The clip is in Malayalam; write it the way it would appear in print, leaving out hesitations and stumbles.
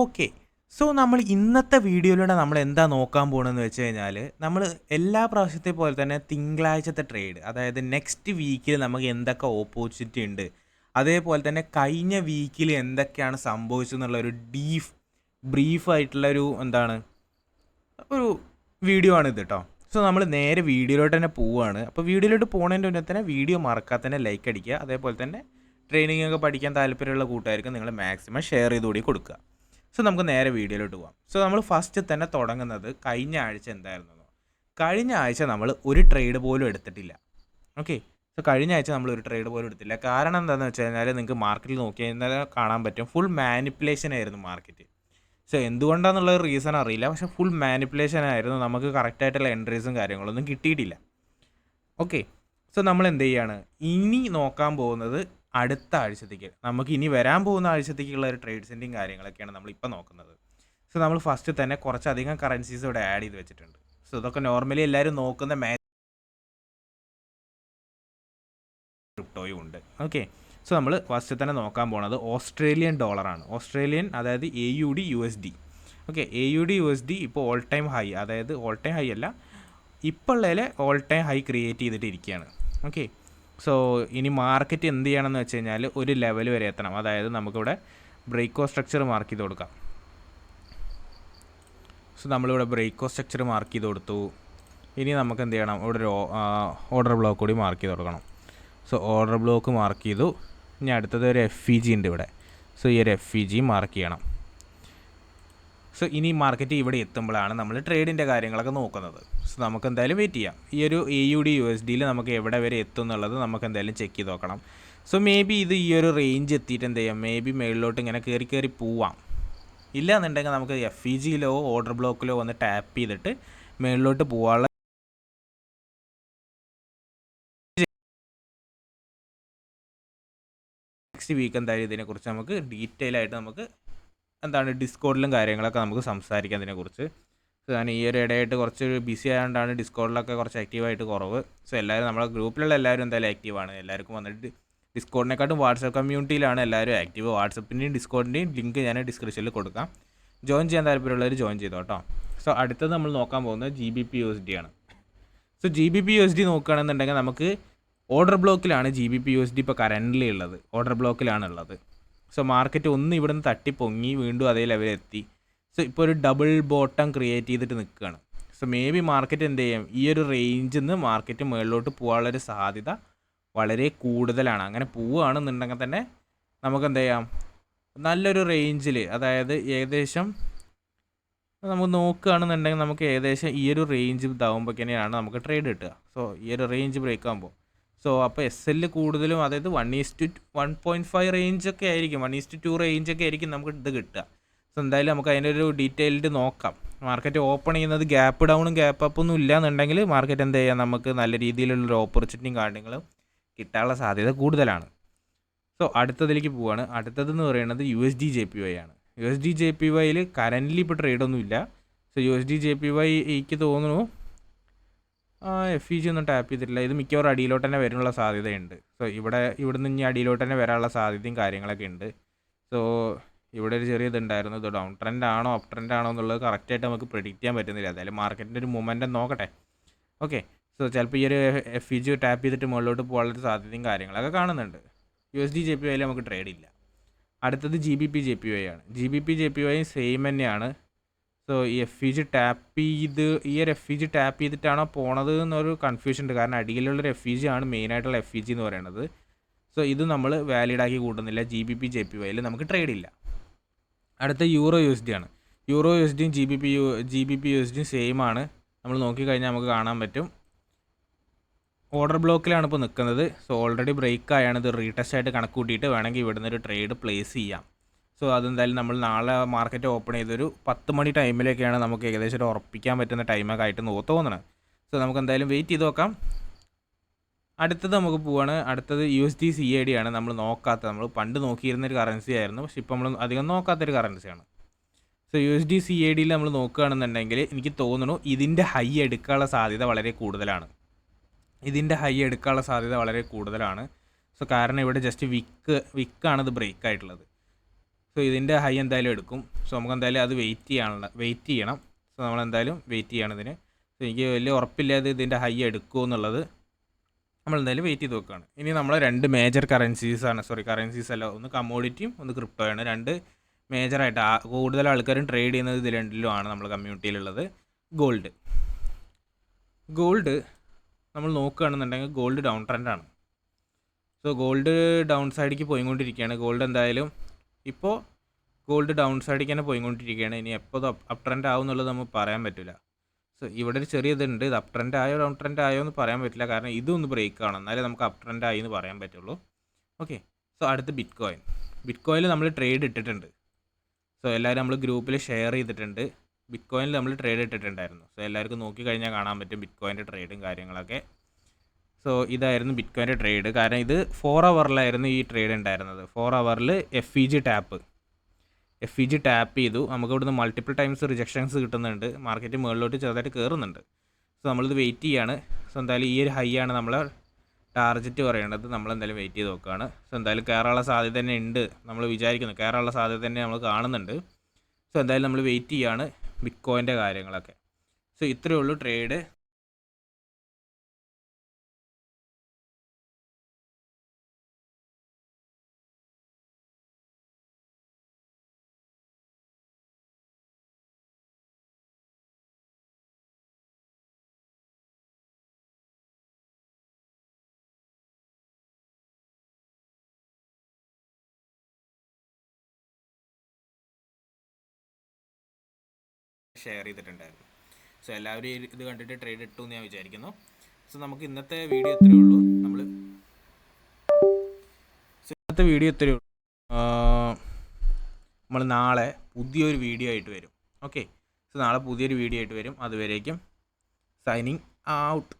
ഓക്കെ. സോ നമ്മൾ ഇന്നത്തെ വീഡിയോയിലൂടെ നമ്മൾ എന്താ നോക്കാൻ പോണെന്ന് വെച്ച് കഴിഞ്ഞാൽ, നമ്മൾ എല്ലാ പ്രാവശ്യത്തെ പോലെ തന്നെ തിങ്കളാഴ്ചത്തെ ട്രേഡ്, അതായത് നെക്സ്റ്റ് വീക്കിൽ നമുക്ക് എന്തൊക്കെ ഓപ്പർച്യൂണിറ്റി ഉണ്ട്, അതേപോലെ തന്നെ കഴിഞ്ഞ വീക്കിൽ എന്തൊക്കെയാണ് സംഭവിച്ചതെന്നുള്ള ഒരു ബ്രീഫായിട്ടുള്ള ഒരു ഒരു വീഡിയോ ആണിത് കേട്ടോ. സോ നമ്മൾ നേരെ വീഡിയോയിലോട്ട് തന്നെ പോവുകയാണ്. അപ്പോൾ വീഡിയോയിലോട്ട് പോകുന്നതിൻ്റെ മുന്നേ തന്നെ വീഡിയോ മറക്കാതെ തന്നെ ലൈക്ക് അടിക്കുക. അതേപോലെ തന്നെ ട്രെയിനിങ് ഒക്കെ പഠിക്കാൻ താല്പര്യമുള്ള കൂട്ടുകാർക്ക് നിങ്ങൾ മാക്സിമം ഷെയർ ചെയ്ത് കൂടി കൊടുക്കുക. സോ നമുക്ക് നേരെ വീഡിയോയിലോട്ട് പോകാം. സോ നമ്മൾ ഫസ്റ്റ് തന്നെ തുടങ്ങുന്നത് കഴിഞ്ഞ ആഴ്ച എന്തായിരുന്നു. കഴിഞ്ഞ ആഴ്ച നമ്മൾ ഒരു ട്രേഡ് പോലും എടുത്തിട്ടില്ല. ഓക്കെ. സോ കഴിഞ്ഞ ആഴ്ച നമ്മൾ ഒരു ട്രേഡ് പോലും എടുത്തില്ല. കാരണം എന്താണെന്ന് വെച്ച് കഴിഞ്ഞാൽ നിങ്ങൾക്ക് മാർക്കറ്റിൽ നോക്കി കഴിഞ്ഞാൽ കാണാൻ പറ്റും, ഫുൾ മാനിപ്പുലേഷൻ ആയിരുന്നു മാർക്കറ്റ്. സോ എന്തുകൊണ്ടാണെന്നുള്ളത് റീസൺ അറിയില്ല, പക്ഷേ ഫുൾ മാനിപ്പുലേഷൻ ആയിരുന്നു. നമുക്ക് കറക്റ്റായിട്ടുള്ള എൻട്രീസും കാര്യങ്ങളൊന്നും കിട്ടിയിട്ടില്ല. ഓക്കെ. സോ നമ്മൾ എന്ത് ചെയ്യാണ്, ഇനി നോക്കാൻ പോകുന്നത് അടുത്ത ആഴ്ചത്തേക്ക്, നമുക്ക് ഇനി വരാൻ പോകുന്ന ആഴ്ചത്തേക്കുള്ള ഒരു ട്രേഡ്സിൻ്റെയും കാര്യങ്ങളൊക്കെയാണ് നമ്മളിപ്പോൾ നോക്കുന്നത്. സോ നമ്മൾ ഫസ്റ്റ് തന്നെ കുറച്ചധികം കറൻസീസ് ഇവിടെ ആഡ് ചെയ്ത് വെച്ചിട്ടുണ്ട്. സോ ഇതൊക്കെ നോർമലി എല്ലാവരും നോക്കുന്ന ക്രിപ്റ്റോയും ഉണ്ട്. ഓക്കെ. സോ നമ്മൾ ഫസ്റ്റ് തന്നെ നോക്കാൻ പോകുന്നത് ഓസ്ട്രേലിയൻ ഡോളറാണ്. ഓസ്ട്രേലിയൻ, അതായത് AUD/USD. ഓക്കെ. AUD/USD ഇപ്പോൾ ഓൾ ടൈം ഹൈ, അതായത് ഓൾ ടൈം ഹൈ അല്ല, ഇപ്പോൾ ഉള്ളതിൽ ഓൾ ടൈം ഹൈ ക്രിയേറ്റ് ചെയ്തിട്ട് ഇരിക്കുകയാണ്. ഓക്കെ. സോ ഇനി മാർക്കറ്റ് എന്ത് ചെയ്യണമെന്ന് വെച്ച് കഴിഞ്ഞാൽ ഒരു ലെവൽ വരെ എത്തണം. അതായത് നമുക്കിവിടെ ബ്രേക്കോ സ്ട്രക്ചർ മാർക്ക് ചെയ്ത് കൊടുക്കാം. സോ നമ്മളിവിടെ ബ്രേക്കോ സ്ട്രക്ചർ മാർക്ക് ചെയ്ത് കൊടുത്തു. ഇനി നമുക്ക് എന്ത് ചെയ്യണം, ഇവിടെ ഒരു ഓർഡർ ബ്ലോക്ക് കൂടി മാർക്ക് ചെയ്ത് കൊടുക്കണം. സോ ഓർഡർ ബ്ലോക്ക് മാർക്ക് ചെയ്തു. ഇനി അടുത്തത് ഒരു FEG ഉണ്ട് ഇവിടെ. സോ ഈ ഒരു FEG മാർക്ക് ചെയ്യണം. സോ ഇനി മാർക്കറ്റ് ഇവിടെ എത്തുമ്പോഴാണ് നമ്മൾ ട്രേഡിൻ്റെ കാര്യങ്ങളൊക്കെ നോക്കുന്നത്. സോ നമുക്ക് എന്തായാലും വെയിറ്റ് ചെയ്യാം. ഈ ഒരു AUD/USDയിൽ നമുക്ക് എവിടെ വരെ എത്തും എന്നുള്ളത് നമുക്ക് എന്തായാലും ചെക്ക് ചെയ്ത് നോക്കണം. സോ മേ ബി ഇത് ഈ ഒരു റേഞ്ച് എത്തിയിട്ട് എന്ത് ചെയ്യാം, മേ ബി മേളിലോട്ട് ഇങ്ങനെ കയറി പോവാം. ഇല്ല എന്നുണ്ടെങ്കിൽ നമുക്ക് FEGയിലോ ഓർഡർ ബ്ലോക്കിലോ വന്ന് ടാപ്പ് ചെയ്തിട്ട് മേളിലോട്ട് പോകാനുള്ള നെക്സ്റ്റ് വീക്ക് എന്തായാലും ഇതിനെക്കുറിച്ച് നമുക്ക് ഡീറ്റെയിൽ ആയിട്ട് നമുക്ക് ഡിസ്കോഡിലും കാര്യങ്ങളൊക്കെ നമുക്ക് സംസാരിക്കാം ഇതിനെക്കുറിച്ച്. സോ ഞാൻ ഈ ഒരു ഇടയായിട്ട് കുറച്ച് ബിസി ആയതുകൊണ്ടാണ് ഡിസ്കോഡിലൊക്കെ കുറച്ച് ആക്റ്റീവായിട്ട് കുറവ്. സോ എല്ലാവരും നമ്മുടെ ഗ്രൂപ്പിലുള്ള എല്ലാവരും എന്തായാലും ആക്റ്റീവാണ്. എല്ലാവർക്കും വന്നിട്ട് ഡിസ്കോഡിനെക്കാട്ടും വാട്സപ്പ് കമ്മ്യൂണിറ്റിയിലാണ് എല്ലാവരും ആക്റ്റീവ്. വാട്സപ്പിൻ്റെയും ഡിസ്കോഡിൻ്റെയും ലിങ്ക് ഞാൻ ഡിസ്ക്രിപ്ഷനിൽ കൊടുക്കാം. ജോയിൻ ചെയ്യാൻ താല്പര്യമുള്ളവർ ജോയിൻ ചെയ്തോ കേട്ടോ. സോ അടുത്തത് നമ്മൾ നോക്കാൻ പോകുന്നത് GBP/USD ആണ്. സോ GBP/USD നോക്കുകയാണെന്നുണ്ടെങ്കിൽ നമുക്ക് ഓർഡർ ബ്ലോക്കിലാണ് GBP/USD ഇപ്പോൾ കറൻ്റ്ലി ഉള്ളത്. ഓർഡർ ബ്ലോക്കിലാണ് ഉള്ളത്. സോ മാർക്കറ്റ് ഒന്ന് ഇവിടുന്ന് തട്ടി പൊങ്ങി വീണ്ടും അതേ ലെവലെത്തി. സോ ഇപ്പോൾ ഒരു ഡബിൾ ബോട്ടം ക്രിയേറ്റ് ചെയ്തിട്ട് നിൽക്കുകയാണ്. സോ മേ ബി മാർക്കറ്റ് എന്ത് ചെയ്യും, ഈ ഒരു റേഞ്ചിൽ നിന്ന് മാർക്കറ്റ് മുകളിലോട്ട് പോകാനുള്ളൊരു സാധ്യത വളരെ കൂടുതലാണ്. അങ്ങനെ പോവുകയാണെന്നുണ്ടെങ്കിൽ തന്നെ നമുക്ക് എന്ത് ചെയ്യാം, നല്ലൊരു റേഞ്ചിൽ, അതായത് ഏകദേശം നമുക്ക് നോക്കുകയാണെന്നുണ്ടെങ്കിൽ നമുക്ക് ഏകദേശം ഈ ഒരു റേഞ്ച് ഇതാകുമ്പോഴേക്കാണ് നമുക്ക് ട്രേഡ് കിട്ടുക. സോ ഈ ഒരു റേഞ്ച് ബ്രേക്ക് ആകുമ്പോൾ സോ അപ്പോൾ SL കൂടുതലും, അതായത് 1:1.5 റേഞ്ചൊക്കെ ആയിരിക്കും, 1:2 റേഞ്ചൊക്കെ ആയിരിക്കും നമുക്ക് ഇത് കിട്ടുക. സോ എന്തായാലും നമുക്ക് അതിൻ്റെ ഒരു ഡീറ്റെയിൽഡ് നോക്കാം. മാർക്കറ്റ് ഓപ്പൺ ചെയ്യുന്നത് ഗ്യാപ്പ് ഡൗണും ഗ്യാപ്പ് അപ്പൊന്നും ഇല്ല എന്നുണ്ടെങ്കിൽ മാർക്കറ്റ് എന്ത് ചെയ്യാം, നമുക്ക് നല്ല രീതിയിലുള്ളൊരു ഓപ്പർച്യൂണിറ്റിയും കാര്യങ്ങളും കിട്ടാനുള്ള സാധ്യത കൂടുതലാണ്. സോ അടുത്തതിലേക്ക് പോവുകയാണ്. അടുത്തതെന്ന് പറയുന്നത് USD/JPY ആണ്. USD/JPYയിൽ കറൻ്റ്ലി ഇപ്പോൾ ട്രേഡൊന്നും ഇല്ല. സോ USD/JPY എനിക്ക് തോന്നുന്നു FEG ഒന്നും ടാപ്പ് ചെയ്തിട്ടില്ല. ഇത് മിക്കവാറും അടിയിലോട്ട് തന്നെ വരാനുള്ള സാധ്യതയുണ്ട്. സോ ഇവിടുന്ന് ഇനി അടിയിലോട്ട് തന്നെ വരാനുള്ള സാധ്യതയും കാര്യങ്ങളൊക്കെ ഉണ്ട്. സോ ഇവിടെ ഒരു ചെറിയ ഇതുണ്ടായിരുന്നു. ഇത് ഡൗൺ ട്രെൻഡ് ആണോ അപ്പ് ട്രെൻഡ് ആണോ എന്നുള്ളത് കറക്റ്റായിട്ട് നമുക്ക് പ്രെഡിക്റ്റ് ചെയ്യാൻ പറ്റുന്നില്ല. എന്തായാലും മാർക്കറ്റിൻ്റെ ഒരു മൊമെൻറ്റം നോക്കട്ടെ. ഓക്കെ. സോ ചിലപ്പോൾ ഈ ഒരു FEG ടാപ്പ് ചെയ്തിട്ട് മുകളിലോട്ട് പോകാനുള്ളൊരു സാധ്യതയും കാര്യങ്ങളൊക്കെ കാണുന്നുണ്ട്. USD/JPYയിൽ നമുക്ക് ട്രേഡ് ഇല്ല. അടുത്തത് GBP/JPY ആണ്. GBP/JPY സെയിം തന്നെയാണ്. സോ ഈ FEG ടാപ്പ് ചെയ്തിട്ടാണോ പോണത് എന്നൊരു കൺഫ്യൂഷൻ ഉണ്ട്. കാരണം അടിയിലുള്ളൊരു FEG ആണ് മെയിനായിട്ടുള്ള FEG എന്ന് പറയുന്നത്. സോ ഇത് നമ്മൾ വാലിഡാക്കി കൂട്ടുന്നില്ല. GBP/JPYയിൽ നമുക്ക് ട്രേഡ് ഇല്ല. അടുത്ത EUR/USD ആണ്. EUR/USDയും GBP/USDയും സെയിം ആണ്. നമ്മൾ നോക്കിക്കഴിഞ്ഞാൽ നമുക്ക് കാണാൻ പറ്റും ഓർഡർ ബ്ലോക്കിലാണ് ഇപ്പോൾ നിൽക്കുന്നത്. സോ ഓൾറെഡി ബ്രേക്ക് ആയാണ്. ഇത് റീടെസ്റ്റ് ആയിട്ട് കണക്ക് കൂട്ടിയിട്ട് വേണമെങ്കിൽ ഇവിടുന്ന് ഒരു ട്രേഡ് പ്ലേസ് ചെയ്യാം. സോ അതെന്തായാലും നമ്മൾ നാളെ മാർക്കറ്റ് ഓപ്പൺ ചെയ്തൊരു 10 മണി ടൈമിലേക്കാണ് നമുക്ക് ഏകദേശം ഒരു ഉറപ്പിക്കാൻ പറ്റുന്ന ടൈമൊക്കെ ആയിട്ട് തോന്നുന്നത്. സോ നമുക്ക് എന്തായാലും വെയിറ്റ് ചെയ്ത് നോക്കാം. അടുത്തത് നമുക്ക് പോവാണ്. അടുത്തത് USD/CAD ആണ്. നമ്മൾ നമ്മൾ പണ്ട് നോക്കിയിരുന്നൊരു കറൻസി ആയിരുന്നു, പക്ഷെ ഇപ്പോൾ നമ്മൾ അധികം നോക്കാത്തൊരു കറൻസിയാണ്. സോ USD/CADയിൽ നമ്മൾ നോക്കുകയാണെന്നുണ്ടെങ്കിൽ എനിക്ക് തോന്നുന്നു ഇതിൻ്റെ ഹൈ എടുക്കാനുള്ള സാധ്യത വളരെ കൂടുതലാണ്. സോ കാരണം ഇവിടെ ജസ്റ്റ് വിക്കാണ് ഇത് ബ്രേക്ക് ആയിട്ടുള്ളത്. സോ ഇതിൻ്റെ ഹൈ എന്തായാലും എടുക്കും. സോ നമുക്ക് എന്തായാലും അത് വെയിറ്റ് ചെയ്യണം. സോ നമ്മളെന്തായാലും വെയിറ്റ് ചെയ്യണം ഇതിന്. സോ എനിക്ക് വലിയ ഉറപ്പില്ലാതെ ഇതിൻ്റെ ഹൈ എടുക്കുമോ എന്നുള്ളത് നമ്മളെന്തായാലും വെയിറ്റ് ചെയ്ത് നോക്കുകയാണ്. ഇനി നമ്മൾ 2 മേജർ കറൻസീസ് അല്ല, ഒന്ന് കമ്മോഡിറ്റിയും ഒന്ന് ക്രിപ്റ്റോയാണ്. 2 മേജറായിട്ട് കൂടുതൽ ആൾക്കാരും ട്രേഡ് ചെയ്യുന്നത് ഇത് രണ്ടിലുമാണ് നമ്മൾ കമ്മ്യൂണിറ്റിയിലുള്ളത്. ഗോൾഡ് നമ്മൾ നോക്കുകയാണെന്നുണ്ടെങ്കിൽ ഗോൾഡ് ഡൗൺ ട്രെൻഡാണ്. സോ ഗോൾഡ് ഡൗൺ സൈഡിലേക്ക് പോയിക്കൊണ്ടിരിക്കുകയാണ്. ഗോൾഡ് എന്തായാലും ഇപ്പോൾ ഗോൾഡ് ഡൗൺ സൈഡിലേക്ക് തന്നെ പോയിക്കൊണ്ടിരിക്കുകയാണ്. ഇനി എപ്പോൾ അപ്പ് ട്രെൻഡ് ആവും എന്നുള്ളത് നമുക്ക് പറയാൻ പറ്റില്ല. സോ ഇവിടെ ഒരു ചെറിയ ഇതുണ്ട്. ഇത് അപ്പ് ട്രെൻഡ് ആയോ ഡൗൺ ട്രെൻഡ് ആയോ എന്ന് പറയാൻ പറ്റില്ല, കാരണം ഇതൊന്ന് ബ്രേക്ക് ആണ്, എന്നാലേ നമുക്ക് അപ്പ് ട്രെൻഡ് ആയി എന്ന് പറയാൻ പറ്റുള്ളൂ. ഓക്കെ, സോ അടുത്ത് ബിറ്റ്കോയിനിൽ നമ്മൾ ട്രേഡ് ഇട്ടിട്ടുണ്ട്. സോ എല്ലാവരും നമ്മൾ ഗ്രൂപ്പിൽ ഷെയർ ചെയ്തിട്ടുണ്ട്. ബിറ്റ്കോയിനിൽ നമ്മൾ ട്രേഡ് ഇട്ടിട്ടുണ്ടായിരുന്നു. സോ എല്ലാവർക്കും നോക്കിക്കഴിഞ്ഞാൽ കാണാൻ പറ്റും ബിറ്റ്കോയിൻ്റെ ട്രേഡും കാര്യങ്ങളൊക്കെ. സോ ഇതായിരുന്നു ബിറ്റ്കോയിൻ്റെ ട്രേഡ്. കാരണം ഇത് 4 ഹവറിലായിരുന്നു ഈ ട്രേഡ് ഉണ്ടായിരുന്നത്. 4 ഹവറിൽ FEG ടാപ്പ് ചെയ്തു. നമുക്ക് ഇവിടുന്ന് മൾട്ടിപ്പിൾ ടൈംസ് റിജക്ഷൻസ് കിട്ടുന്നുണ്ട്. മാർക്കറ്റ് മുകളിലോട്ട് ചെറുതായിട്ട് കയറുന്നുണ്ട്. സോ നമ്മളിത് വെയിറ്റ് ചെയ്യാണ്. സോ എന്തായാലും ഈ ഒരു ഹൈ ആണ് നമ്മൾ ടാർഗറ്റ് പറയേണ്ടത്. നമ്മളെന്തായാലും വെയിറ്റ് ചെയ്ത് നോക്കുകയാണ്. സോ എന്തായാലും കയറാനുള്ള സാധ്യത തന്നെ ഉണ്ട്, നമ്മൾ വിചാരിക്കുന്നു കയറാനുള്ള സാധ്യത തന്നെ നമ്മൾ കാണുന്നുണ്ട്. സോ എന്തായാലും നമ്മൾ വെയിറ്റ് ചെയ്യാണ് ബിറ്റ്കോയിൻ്റെ കാര്യങ്ങളൊക്കെ. സോ ഇത്രയേ ഉള്ളൂ ട്രേഡ്. ഷെയർ ചെയ്തിട്ടുണ്ടായിരുന്നു. സോ എല്ലാവരും ഇത് കണ്ടിട്ട് ട്രേഡ് ഇട്ടു എന്ന് ഞാൻ വിചാരിക്കുന്നു. സോ നമുക്ക് ഇന്നത്തെ വീഡിയോ ഇത്രയേ ഉള്ളൂ. നമ്മൾ നാളെ പുതിയൊരു വീഡിയോ ആയിട്ട് വരും. ഓക്കെ, സോ നാളെ പുതിയൊരു വീഡിയോ ആയിട്ട് വരും. അതുവരേക്കും സൈനിങ് ഔട്ട്.